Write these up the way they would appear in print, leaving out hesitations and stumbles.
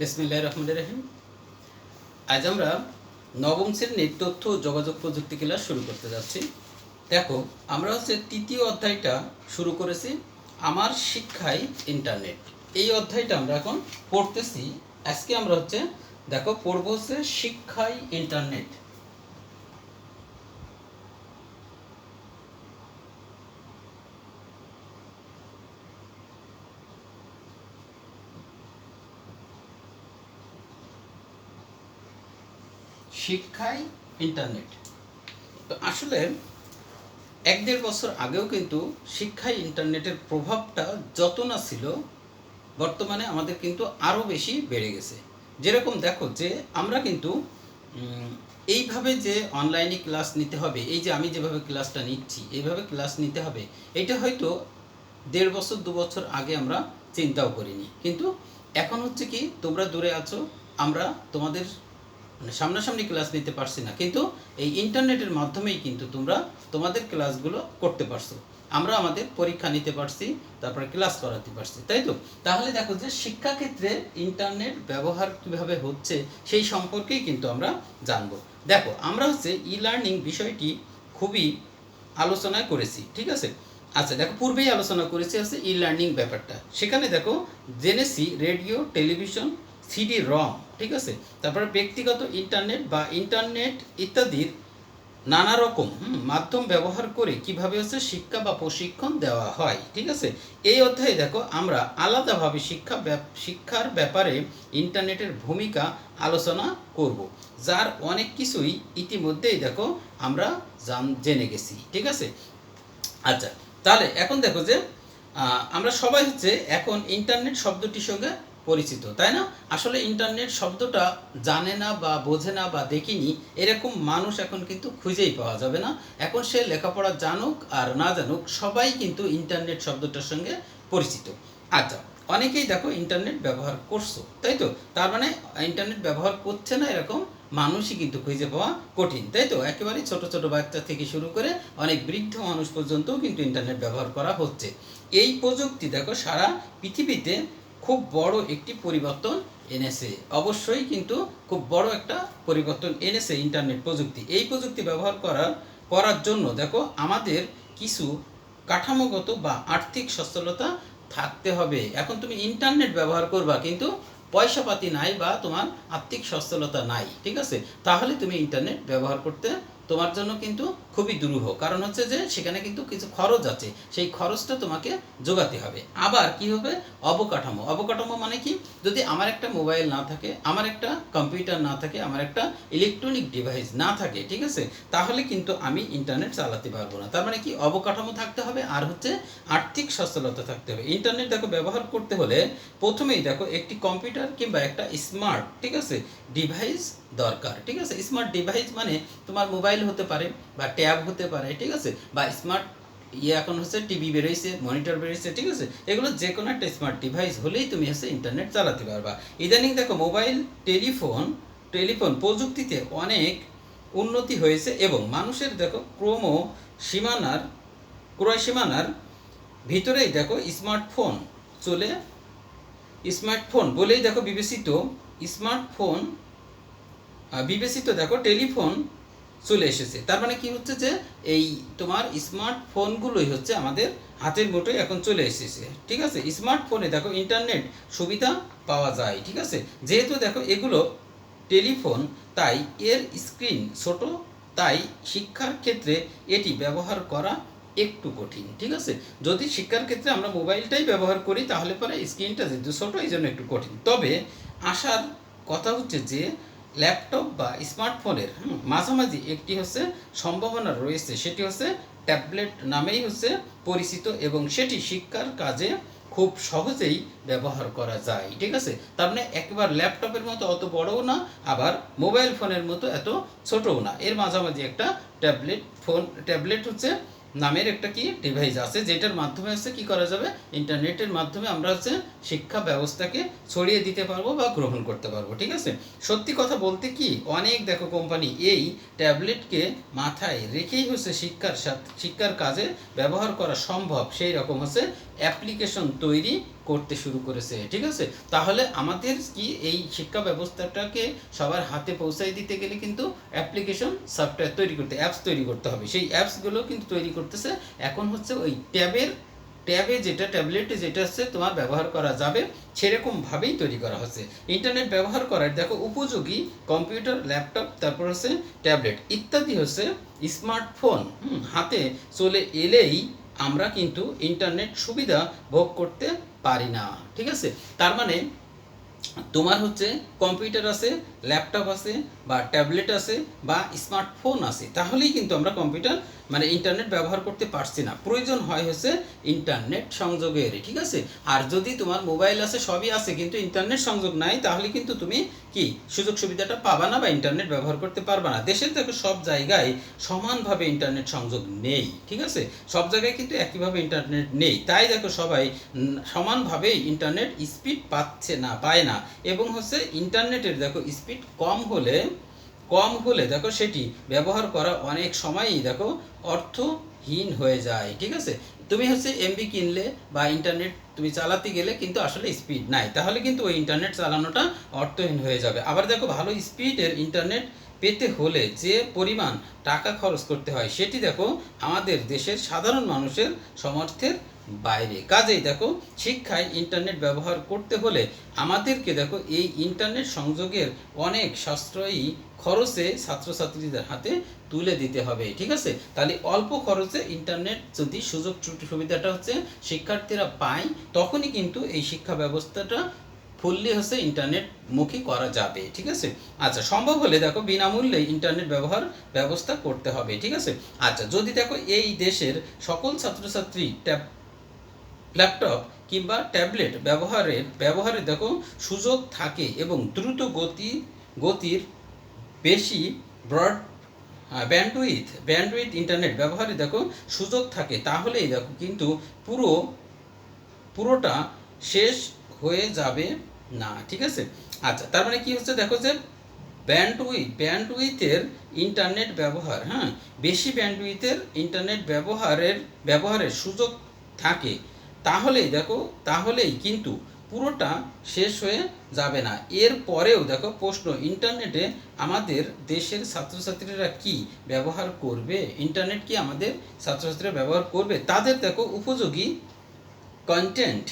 বিসমিল্লাহির রহমানির রহিম। আজ আমরা নবম শ্রেণীর তথ্য ও যোগাযোগ প্রযুক্তি ক্লাস শুরু করতে যাচ্ছি। দেখো, আমরা তৃতীয় অধ্যায়টা শুরু করেছি, আমার শিক্ষায় ইন্টারনেট। এই অধ্যায়টা আমরা এখন পড়তেছি। আজকে আমরা দেখো পড়বো শিক্ষায় ইন্টারনেট। শিক্ষায় ইন্টারনেট। তো আসলে 1-1.5 বছর আগেও কিন্তু শিক্ষায় ইন্টারনেটের প্রভাবটা যত না ছিল, বর্তমানে আমাদের কিন্তু আরও বেশি বেড়ে গেছে। যেরকম দেখো যে আমরা কিন্তু এইভাবে যে অনলাইনে ক্লাস নিতে হবে, এই যে আমি যেভাবে ক্লাসটা নিচ্ছি এইভাবে ক্লাস নিতে হবে, এটা হয়তো 1.5 বছর 2 বছর আগে আমরা চিন্তাও করিনি। কিন্তু এখন কি তোমরা দূরে আছো, আমরা তোমাদের সামনাসামনি ক্লাস নিতে পারছি না, কিন্তু এই ইন্টারনেটের মাধ্যমেই কিন্তু তোমরা তোমাদের ক্লাসগুলো করতে পারছো। আমরা আমাদের পরীক্ষা নিতে পারছি, তারপরে ক্লাস করাতে পারছি, তাই তো? তাহলে দেখো যে শিক্ষাক্ষেত্রে ইন্টারনেট ব্যবহার কীভাবে হচ্ছে সেই সম্পর্কেই কিন্তু আমরা জানবো। দেখো, আমরা ই লার্নিং বিষয়টি খুবই আলোচনায় করেছি, ঠিক আছে? আচ্ছা দেখো, পূর্বেই আলোচনা করেছি ই লার্নিং ব্যাপারটা। সেখানে দেখো জেনেছি রেডিও, টেলিভিশন, সিডি রম, ঠিক আছে, তারপরে ব্যক্তিগত ইন্টারনেট বা ইন্টারনেট ইত্যাদির নানা রকম মাধ্যম ব্যবহার করে কিভাবে শিক্ষা বা প্রশিক্ষণ দেওয়া হয়, ঠিক আছে? এই অধ্যায়ে দেখো আমরা আলাদাভাবে শিক্ষার ব্যাপারে ইন্টারনেটের ভূমিকা আলোচনা করব, যার অনেক কিছুই ইতিমধ্যেই দেখো আমরা জেনে গেছি, ঠিক আছে? আচ্ছা, তাহলে এখন দেখো যে আমরা সবাই এখন ইন্টারনেট শব্দটির সঙ্গে পরিচিত, তাই না? আসলে ইন্টারনেট শব্দটা জানে না বা বোঝে না বা দেখিনি এরকম মানুষ এখন কিন্তু খুঁজেই পাওয়া যাবে না। এখন সে লেখাপড়া জানুক আর না জানুক, সবাই কিন্তু ইন্টারনেট শব্দটার সঙ্গে পরিচিত। আচ্ছা, অনেকেই দেখো ইন্টারনেট ব্যবহার করছো, তাই তো? তার মানে ইন্টারনেট ব্যবহার করছে না এরকম মানুষই কিন্তু খুঁজে পাওয়া কঠিন, তাই তো? একেবারে ছোট ছোট বাচ্চা থেকে শুরু করে অনেক বৃদ্ধ মানুষ পর্যন্তও কিন্তু ইন্টারনেট ব্যবহার করা হচ্ছে। এই প্রযুক্তি দেখো সারা পৃথিবীতে খুব বড় একটি পরিবর্তন এনেছে। অবশ্যই কিন্তু খুব বড় একটা পরিবর্তন এনেছে ইন্টারনেট প্রযুক্তি। এই প্রযুক্তি ব্যবহার করার জন্য দেখো আমাদের কিছু কাঠামোগত বা আর্থিক সচ্ছলতা থাকতে হবে। এখন তুমি ইন্টারনেট ব্যবহার করবা, কিন্তু পয়সাপাতি নাই বা তোমার আর্থিক সচ্ছলতা নাই, ঠিক আছে? তাহলে তুমি ইন্টারনেট ব্যবহার করতে তোমার জন্য কিন্তু খুবই দুরূহ। কারণ যে সেখানে কিন্তু কিছু খরচ আছে, সেই খরচটা তোমাকে যোগাতে হবে। আবার কি হবে? অবকাঠামো। অবকাঠামো মানে কি? যদি আমার একটা মোবাইল না থাকে, আমার একটা কম্পিউটার না থাকে, আমার একটা ইলেকট্রনিক ডিভাইস না থাকে, ঠিক আছে, তাহলে কিন্তু আমি ইন্টারনেট চালাতে পারবো না। তার মানে কি? অবকাঠামো থাকতে হবে, আর আর্থিক সচ্ছলতা থাকতে হবে। ইন্টারনেট দেখো ব্যবহার করতে হলে প্রথমেই দেখো একটি কম্পিউটার কিংবা একটা স্মার্ট, ঠিক আছে, ডিভাইস দরকার, ঠিক আছে? স্মার্ট ডিভাইস মানে তোমার মোবাইল হতে পারে বা ট্যাব হতে পারে, ঠিক আছে, বা স্মার্ট এখন টিভি বেরোইছে, মনিটর বেরোইছে, ঠিক আছে? এগুলো যে কোনো একটা স্মার্ট ডিভাইস হলেই তুমি ইন্টারনেট চালাতে পারবা। ইদানিং দেখো মোবাইল টেলিফোন প্রযুক্তিতে অনেক উন্নতি হয়েছে এবং মানুষের দেখো ক্রয় সীমানার ভিতরেই দেখো স্মার্টফোন বলেই দেখো বিবেচিত দেখো টেলিফোন চলে এসেছে। তার মানে কি যে এই তোমার স্মার্টফোনগুলোই আমাদের হাতের মুঠোয় এখন চলে এসেছে, ঠিক আছে? স্মার্টফোনে দেখো ইন্টারনেট সুবিধা পাওয়া যায়, ঠিক আছে? যেহেতু দেখো এগুলো টেলিফোন, তাই এর স্ক্রিন ছোট, তাই শিক্ষার ক্ষেত্রে এটি ব্যবহার করা একটু কঠিন, ঠিক আছে? যদি শিক্ষার ক্ষেত্রে আমরা মোবাইলটাই ব্যবহার করি তাহলে পরে স্ক্রিনটা যেহেতু ছোটো, এই জন্য একটু কঠিন। তবে আসার কথা যে ল্যাপটপ বা স্মার্টফোনের মাঝামাঝি একটি সম্ভাবনা রয়েছে, সেটি ট্যাবলেট নামেই পরিচিত এবং সেটি শিক্ষার কাজে খুব সহজেই ব্যবহার করা যায়, ঠিক আছে? তার মানে একবার ল্যাপটপের মতো অত বড়ও না, আবার মোবাইল ফোনের মতো এত ছোটও না, এর মাঝামাঝি একটা ট্যাবলেট নামের একটা কি ডিভাইস আছে, যেটার মাধ্যমে হচ্ছে কি করা যাবে, ইন্টারনেটের মাধ্যমে আমরা হচ্ছে শিক্ষা ব্যবস্থাকে ছড়িয়ে দিতে পারবো বা গ্রহণ করতে পারবো। ঠিক আছে, সত্যি কথা বলতে কি অনেক দেখো কোম্পানি এই ট্যাবলেটকে মাথায় রেখেই হচ্ছে শিক্ষার কাজে ব্যবহার করা সম্ভব সেই রকম হচ্ছে অ্যাপ্লিকেশন তৈরি করতে শুরু করেছে। ঠিক আছে, তাহলে আমাদের কি এই শিক্ষা ব্যবস্থাটাকে সবার হাতে পৌঁছাই দিতে গেলে কিন্তু অ্যাপ্লিকেশন সফটওয়্যার তৈরি করতে, অ্যাপস তৈরি করতে হবে। সেই অ্যাপসগুলো কিন্তু তৈরি করতেছে এখন হচ্ছে ওই ট্যাবে যেটা ট্যাবলেটে যেটা হচ্ছে তোমার ব্যবহার করা যাবে সেরকমভাবেই তৈরি করা হচ্ছে। ইন্টারনেট ব্যবহার করার দেখো উপযোগী কম্পিউটার, ল্যাপটপ, তারপর হচ্ছে ট্যাবলেট ইত্যাদি হচ্ছে স্মার্টফোন হাতে চলে এলেই আমরা কিন্তু ইন্টারনেট সুবিধা ভোগ করতে পারি না। ঠিক আছে, তার মানে তোমার হচ্ছে কম্পিউটার আছে, ল্যাপটপ আছে, বা ট্যাবলেট আছে, বা স্মার্টফোন আছে, তাহলেই কিন্তু আমরা কম্পিউটার মানে ইন্টারনেট ব্যবহার করতে পারছি না। প্রয়োজন হয় হচ্ছে ইন্টারনেট সংযোগের। ঠিক আছে, আর যদি তোমার মোবাইল আছে, সবই আছে, কিন্তু ইন্টারনেট সংযোগ নাই, তাহলে কিন্তু তুমি কি সুযোগ সুবিধাটা পাবা না বা ইন্টারনেট ব্যবহার করতে পারবা না। দেশের দেখো সব জায়গায় সমানভাবে ইন্টারনেট সংযোগ নেই। ঠিক আছে, সব জায়গায় কিন্তু একইভাবে ইন্টারনেট নেই, তাই দেখো সবাই সমানভাবেই ইন্টারনেট স্পিড পায় না। এবং হচ্ছে ইন্টারনেটের দেখো স্পিড কম হলে দেখো সেটি ব্যবহার করা অনেক সময়ই দেখো অর্থহীন হয়ে যায়। ঠিক আছে, তুমি হচ্ছে এমবি কিনলে বা ইন্টারনেট তুমি চালাতে গেলে কিন্তু আসলে স্পিড নাই, তাহলে কিন্তু ওই ইন্টারনেট চালানোটা অর্থহীন হয়ে যাবে। আবার দেখো ভালো স্পিডের ইন্টারনেট পেতে হলে যে পরিমাণ টাকা খরচ করতে হয় সেটি দেখো আমাদের দেশের সাধারণ মানুষের সামর্থ্যের বাইরে। কাজেই দেখো শিক্ষায় ইন্টারনেট ব্যবহার করতে হলে আমাদেরকে দেখো এই ইন্টারনেট সংযোগের অনেক সাশ্রয়ী খরচে ছাত্রছাত্রীদের হাতে তুলে দিতে হবে। ঠিক আছে, তাহলে অল্প খরচে ইন্টারনেট যদি সুযোগ সুবিধাটা হচ্ছে শিক্ষার্থীরা পায়, তখনই কিন্তু এই শিক্ষা ব্যবস্থাটা ফুললি হচ্ছে ইন্টারনেট মুখী করা যাবে। ঠিক আছে, আচ্ছা সম্ভব হলে দেখো বিনামূল্যে ইন্টারনেট ব্যবস্থা করতে হবে। ঠিক আছে, আচ্ছা যদি দেখো এই দেশের সকল ছাত্রছাত্রী ল্যাপটপ কিংবা ট্যাবলেট ব্যবহারে দেখো সুযোগ থাকে এবং দ্রুত গতির বেশি ব্রড ব্যান্ডউইথ ইন্টারনেট ব্যবহারে দেখো সুযোগ থাকে, তাহলেই দেখো কিন্তু পুরোটা শেষ হয়ে যাবে না। ঠিক আছে, আচ্ছা তার মানে কি হচ্ছে দেখো যে ব্যান্ডউইথের ইন্টারনেট ব্যবহার, বেশি ব্যান্ডউইথের ইন্টারনেট ব্যবহারের সুযোগ থাকে, তাহলেই কিন্তু পুরোটা শেষ হয়ে যাবে না। এর পরেও দেখো প্রশ্ন, ইন্টারনেটে আমাদের দেশের ছাত্রছাত্রীরা কি ব্যবহার করবে? ইন্টারনেট কি আমাদের ছাত্রছাত্রীরা ব্যবহার করবে? তাদের দেখো উপযোগী কন্টেন্ট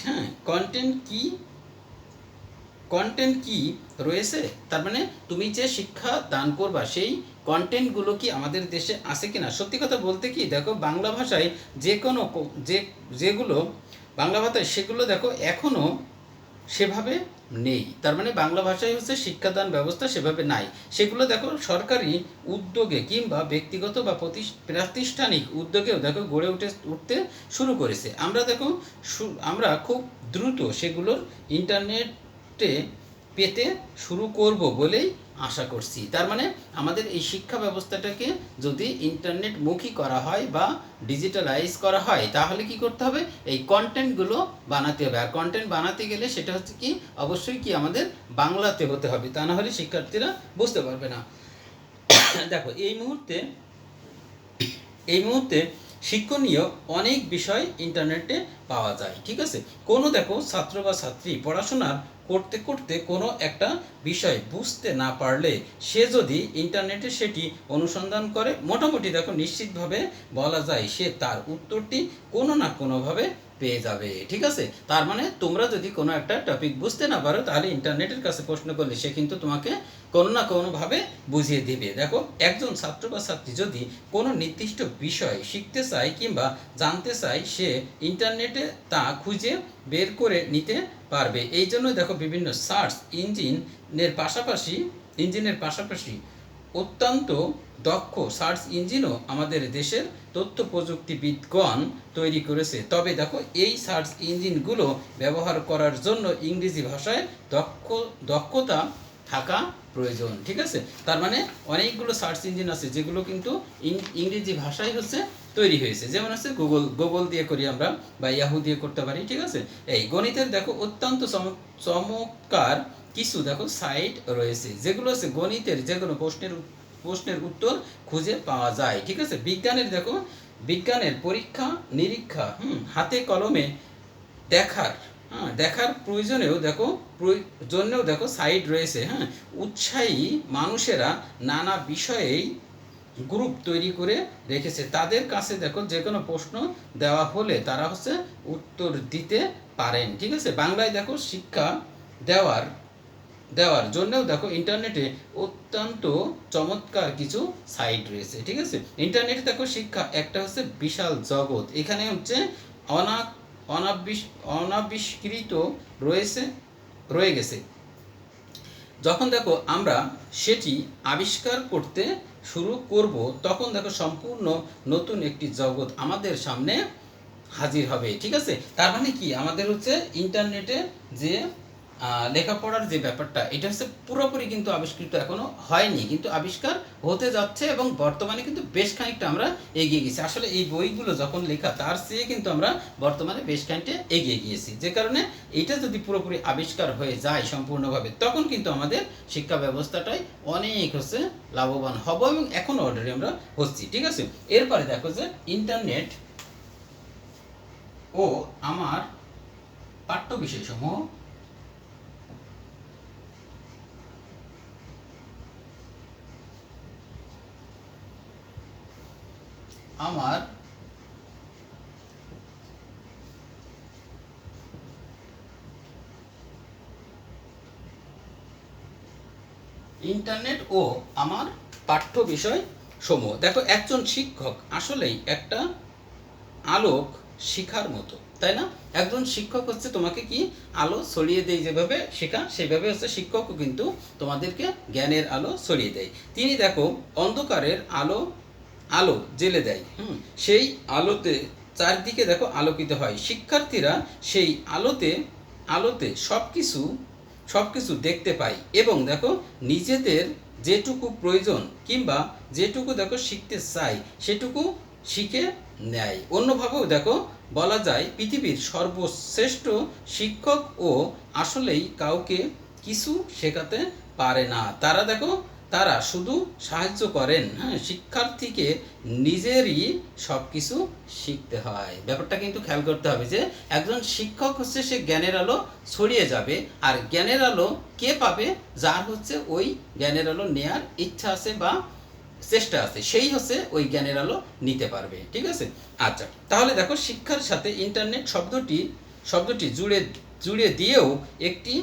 কি রয়েছে, তার মানে তুমি যে শিক্ষা দান করবা সেই কন্টেন্টগুলো কি আমাদের দেশে আছে কিনা। সত্যি কথা বলতে কি দেখো বাংলা ভাষায় যেগুলো বাংলা ভাষায় সেগুলো দেখো এখনও সেভাবে নেই, তার মানে বাংলা ভাষায় হচ্ছে শিক্ষাদান ব্যবস্থা সেভাবে নাই। সেগুলো দেখো সরকারি উদ্যোগে কিংবা ব্যক্তিগত বা প্রাতিষ্ঠানিক উদ্যোগেও দেখো গড়ে উঠতে শুরু করেছে। আমরা খুব দ্রুত সেগুলোর ইন্টারনেটে পেতে শুরু করব বলেই আশা করছি। তার মানে আমাদের এই শিক্ষা ব্যবস্থাটাকে যদি ইন্টারনেটমুখী করা হয় বা ডিজিটালাইজ করা হয়, তাহলে কি করতে হবে, এই কন্টেন্টগুলো বানাতে হবে। আর কন্টেন্ট বানাতে গেলে সেটা হচ্ছে কি অবশ্যই কি আমাদের বাংলাতে হতে হবে, তা না হলে শিক্ষার্থীরা বুঝতে পারবে না। দেখো এই মুহূর্তে শিক্ষণীয় অনেক বিষয় ইন্টারনেটে পাওয়া যায়। ঠিক আছে, কোনো দেখো ছাত্র বা ছাত্রী পড়াশোনার করতে করতে কোনো একটা বিষয় বুঝতে না পারলে সে যদি ইন্টারনেটে সেটি অনুসন্ধান করে, মোটামুটি দেখো নিশ্চিতভাবে বলা যায় সে তার উত্তরটি কোনো না কোনোভাবে পেয়ে যাবে। ঠিক আছে, তার মানে তোমরা যদি কোনো একটা টপিক বুঝতে না পারো, তাহলে ইন্টারনেটের কাছে প্রশ্ন করলে সে কিন্তু তোমাকে কোনো না কোনোভাবে বুঝিয়ে দিবে। দেখো একজন ছাত্র বা ছাত্রী যদি কোনো নির্দিষ্ট বিষয় শিখতে চায় কিংবা জানতে চায়, সে ইন্টারনেটে তা খুঁজে বের করে নিতে পারবে। এই জন্য দেখো বিভিন্ন সার্চ ইঞ্জিনের পাশাপাশি অত্যন্ত দক্ষ সার্চ ইঞ্জিনও আমাদের দেশের তথ্য প্রযুক্তিবিদগণ তৈরি করেছে। তবে দেখো এই সার্চ ইঞ্জিনগুলো ব্যবহার করার জন্য ইংরেজি ভাষায় দক্ষতা থাকা প্রয়োজন। ঠিক আছে, তার মানে অনেকগুলো সার্চ ইঞ্জিন আছে যেগুলো কিন্তু ইংরেজি ভাষায় হচ্ছে তৈরি হয়েছে, যেমন হচ্ছে গুগল দিয়ে করি আমরা বা ইয়াহু দিয়ে করতে পারি, ঠিক আছে। এই গণিতের দেখো অত্যন্ত চমৎকার কিছু দেখো সাইট রয়েছে, যেগুলো হচ্ছে গণিতের যে কোনো প্রশ্নের উত্তর খুঁজে পাওয়া যায়, ঠিক আছে। বিজ্ঞানের দেখো বিজ্ঞানের পরীক্ষা নিরীক্ষা হাতে কলমে দেখার দেখার প্রয়োজনেও দেখো সাইট রয়েছে। উৎসাহী মানুষেরা নানা বিষয়েই গ্রুপ তৈরি করে রেখেছে, তাদের কাছে দেখো যে কোনো প্রশ্ন দেওয়া হলে তারা হচ্ছে উত্তর দিতে পারেন, ঠিক আছে। বাংলায় দেখো শিক্ষা দেওয়ার দেওয়ার জন্যও দেখো ইন্টারনেটে অত্যন্ত চমৎকার কিছু সাইট রয়েছে, ঠিক আছে। ইন্টারনেটে দেখো শিক্ষা একটা হচ্ছে বিশাল জগৎ, এখানে হচ্ছে অনাবিষ্কৃত রয়ে গেছে। যখন দেখো আমরা সেটি আবিষ্কার করতে শুরু করব, তখন দেখো সম্পূর্ণ নতুন একটি জগৎ আমাদের সামনে হাজির হবে, ঠিক আছে। তার মানে কি, আমাদের হচ্ছে ইন্টারনেটে যে লেখাপড়ার যে ব্যাপারটা, এটা হচ্ছে পুরোপুরি কিন্তু আবিষ্কৃত এখনো হয়নি, কিন্তু আবিষ্কার হতে যাচ্ছে এবং বর্তমানে কিন্তু বেশ খানিকটা আমরা এগিয়ে গেছি। আসলে এই বইগুলো যখন লেখা, তার চেয়ে কিন্তু আমরা বর্তমানে বেশ খানিকটা এগিয়ে গিয়েছি, যে কারণে এটা যদি পুরোপুরি আবিষ্কার হয়ে যায় সম্পূর্ণভাবে, তখন কিন্তু আমাদের শিক্ষা ব্যবস্থাটাই অনেক হচ্ছে লাভবান হব এবং এখনো অলরেডি আমরা হচ্ছি, ঠিক আছে। এরপরে দেখো যে ইন্টারনেট ও আমার পাঠ্য বিষয়সমূহ আমার ইন্টারনেট ও আমার পাঠ্য বিষয় সমূহ, দেখো একজন শিক্ষক আসলেই একটা আলোক শিখার মতো, তাই না? একজন শিক্ষক হচ্ছে তোমাকে কি আলো ছড়িয়ে দেয়, যেভাবে শেখা সেভাবে হচ্ছে শিক্ষকও কিন্তু তোমাদেরকে জ্ঞানের আলো ছড়িয়ে দেয়। তিনি দেখো অন্ধকারের আলো আলো জেলে দেয়, সেই আলোতে চারদিকে দেখো আলোকিত হয়, শিক্ষার্থীরা সেই আলোতে আলোতে সব কিছু দেখতে পায় এবং দেখো নিজেদের যেটুকু প্রয়োজন কিংবা যেটুকু দেখো শিখতে চাই সেটুকু শিখে নেয়। অন্যভাবেও দেখো বলা যায় পৃথিবীর সর্বশ্রেষ্ঠ শিক্ষক ও আসলেই কাউকে কিছু শেখাতে পারে না, তারা শুধু সাহায্য করেন। শিক্ষার্থীকে নিজেরই সব কিছু শিখতে হয়। ব্যাপারটা কিন্তু খেয়াল করতে হবে যে একজন শিক্ষক হচ্ছে সে জ্ঞানের আলো ছড়িয়ে যাবে, আর জ্ঞানের আলো কে পাবে? যার হচ্ছে ওই জ্ঞানের আলো নেয়ার ইচ্ছা আছে বা চেষ্টা আছে, সেই হচ্ছে ওই জ্ঞানের আলো নিতে পারবে, ঠিক আছে। আচ্ছা, তাহলে দেখো শিক্ষার সাথে ইন্টারনেট শব্দটি জুড়ে দিয়েও একটি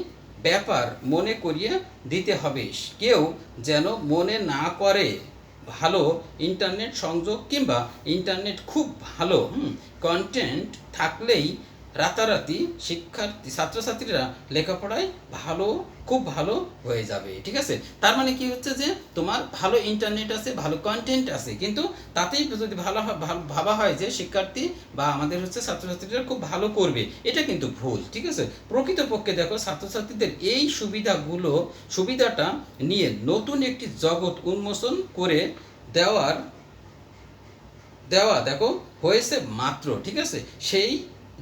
ব্যাপার মনে করিয়ে দিতে হবে, কেউ যেন মনে না করে ভালো ইন্টারনেট সংযোগ কিংবা ইন্টারনেট খুব ভালো কন্টেন্ট থাকলেই রাতারাতি ছাত্রছাত্রীরা লেখাপড়ায় খুব ভালো হয়ে যাবে, ঠিক আছে। তার মানে কি হচ্ছে যে তোমার ভালো ইন্টারনেট আছে, ভালো কন্টেন্ট আছে, কিন্তু তাতেই যদি ভাবা হয় যে শিক্ষার্থী বা আমাদের হচ্ছে ছাত্রছাত্রীরা খুব ভালো করবে, এটা কিন্তু ভুল, ঠিক আছে। প্রকৃতপক্ষে দেখো ছাত্রছাত্রীদের এই সুবিধাটা নিয়ে নতুন একটি জগৎ উন্মোচন করে দেওয়া দেখো হয়েছে মাত্র, ঠিক আছে। সেই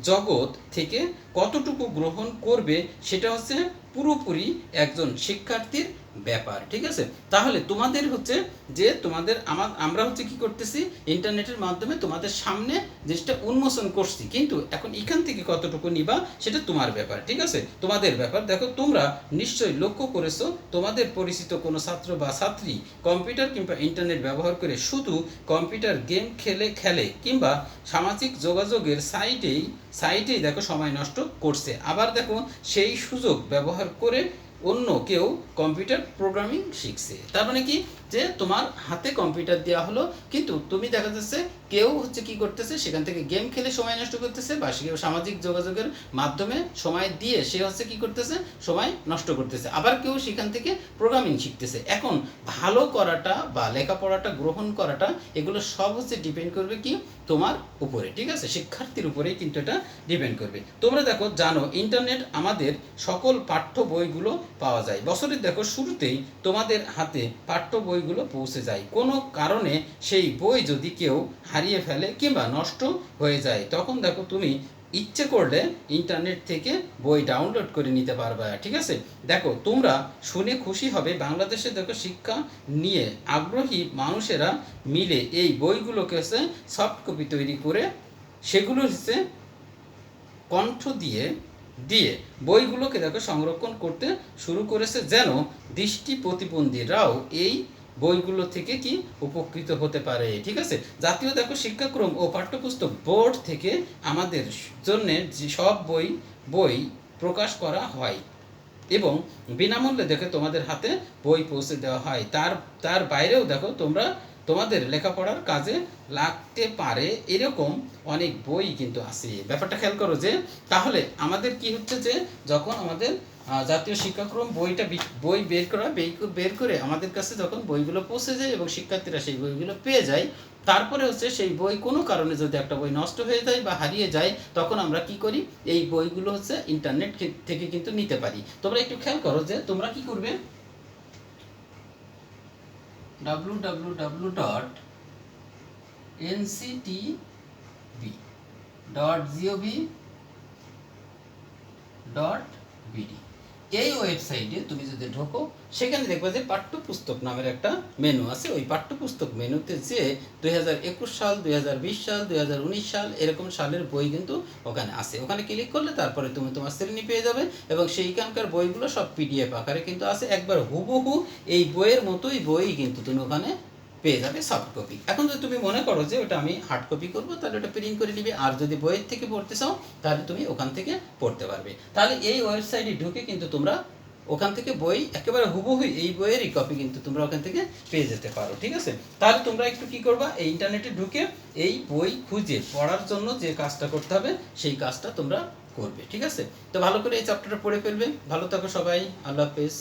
জগৎ থেকে কতটুকু গ্রহণ করবে সেটা হচ্ছে পুরোপুরি একজন শিক্ষার্থীর ব্যাপার, ঠিক আছে। তাহলে তোমাদের হচ্ছে যে আমরা হচ্ছে কি করতেছি, ইন্টারনেটের মাধ্যমে তোমাদের সামনে জিনিসটা উন্মোচন করছি, কিন্তু এখন এখান থেকে কতটুকু নিবা সেটা তোমার ব্যাপার, ঠিক আছে, তোমাদের ব্যাপার। দেখো তোমরা নিশ্চয়ই লক্ষ্য করেছো তোমাদের পরিচিত কোনো ছাত্র বা ছাত্রী কম্পিউটার কিংবা ইন্টারনেট ব্যবহার করে শুধু কম্পিউটার গেম খেলে কিংবা সামাজিক যোগাযোগের সাইটেই দেখো সময় নষ্ট করছে, আবার দেখো সেই সুযোগ ব্যবহার করে অন্য কেউ কম্পিউটার প্রোগ্রামিং শিখছে। তার মানে কি, যে তোমার হাতে কম্পিউটার দেওয়া হলো, কিন্তু তুমি দেখা যাচ্ছে কেউ হচ্ছে কি করতেছে, সেখান থেকে গেম খেলে সময় নষ্ট করতেছে, বা কেউ সামাজিক যোগাযোগের মাধ্যমে সময় দিয়ে সে হচ্ছে কি করতেছে, সময় নষ্ট করতেছে, আবার কেউ সেখান থেকে প্রোগ্রামিং শিখতেছে। এখন ভালো করাটা বা লেখাপড়াটা গ্রহণ করাটা, এগুলো সব হচ্ছে ডিপেন্ড করবে কি তোমার উপরে, ঠিক আছে, শিক্ষার্থীর উপরেই কিন্তু এটা ডিপেন্ড করবে। তোমরা দেখো জানো ইন্টারনেট আমাদের সকল পাঠ্য বইগুলো পাওয়া যায়, বছরের দেখো শুরুতেই তোমাদের হাতে পাঠ্য বইগুলো পৌঁছে যায়। কোনো কারণে সেই বই যদি কেউ হারিয়ে ফেলে কিংবা নষ্ট হয়ে যায়, তখন দেখো তুমি ইচ্ছে করলে ইন্টারনেট থেকে বই ডাউনলোড করে নিতে পারবে। ঠিক আছে, দেখো তোমরা শুনে খুশি হবে, বাংলাদেশে দেখো শিক্ষা নিয়ে আগ্রহী মানুষেরা মিলে এই বইগুলোকে হচ্ছে সফট কপি তৈরি করে সেগুলো হচ্ছে কণ্ঠ দিয়ে দিয়ে বইগুলোকে দেখো সংরক্ষণ করতে শুরু করেছে, যেন দৃষ্টি প্রতিবন্ধীরাও এই বইগুলো থেকে কি উপকৃত হতে পারে। ঠিক আছে, জাতীয় দেখো শিক্ষাক্রম ও পাঠ্যপুস্তক বোর্ড থেকে আমাদের জন্যে যে সব বই প্রকাশ করা হয় এবং বিনামূল্যে দেখে তোমাদের হাতে বই পৌঁছে দেওয়া হয়। তার বাইরেও দেখো তোমরা তোমাদের লেখাপড়ার কাজে লাগতে পারে এরকম অনেক বই কিন্তু আছে। ব্যাপারটা খেয়াল করো যে তাহলে আমাদের কি হচ্ছে যে যখন আমাদের জাতীয় শিক্ষাক্রম বই বের করে আমাদের কাছে যখন বইগুলো পৌঁছে যায় এবং শিক্ষার্থীরা সেই বইগুলো পেয়ে যায়, তারপরে হচ্ছে সেই বই কোনো কারণে যদি একটা বই নষ্ট হয়ে যায় বা হারিয়ে যায়, তখন আমরা কি করি, এই বইগুলো হচ্ছে ইন্টারনেট থেকে কিন্তু নিতে পারি। তোমরা একটু খেয়াল করো যে তোমরা কি করবে, www.nctb.gov.bd এই ওয়েবসাইটে তুমি যদি ঢোকো, সেখানে দেখবে যে পাঠ্যপুস্তক নামের একটা মেনু আছে। ওই পাঠ্যপুস্তক মেনুতে যে 2021 সাল, 2020 সাল, 2019 সাল এরকম সালের বই কিন্তু ওখানে আছে। ওখানে ক্লিক করলে তারপরে তুমি তোমার শ্রেণী পেয়ে যাবে এবং সেইখানকার বইগুলো সব পিডিএফ আকারে কিন্তু আছে, একবার হুবহু এই বইয়ের মতোই বই কিন্তু তুমি ওখানে পেয়ে যাবে সফট কপি। এখন যদি তুমি মনে করো যে ওটা আমি হার্ড কপি করবো, তাহলে ওটা প্রিন্ট করে নিবে, আর যদি বইয়ের থেকে পড়তে চাও তাহলে তুমি ওখান থেকে পড়তে পারবে। তাহলে এই ওয়েবসাইটে ঢুকে কিন্তু তোমরা ওখান থেকে বই একেবারে হুবহু এই বইয়েরই কপি কিন্তু তোমরা ওখান থেকে পেয়ে যেতে পারো। ঠিক আছে, তাহলে তোমরা একটু কি করবা, এই ইন্টারনেটে ঢুকে এই বই খুঁজে পড়ার জন্য যে কাজটা করতে হবে সেই কাজটা তোমরা করবে। ঠিক আছে, তো ভালো করে এই চ্যাপ্টারটা পড়ে ফেলবে। ভালো থাকো সবাই, আল্লাহ হাফেজ।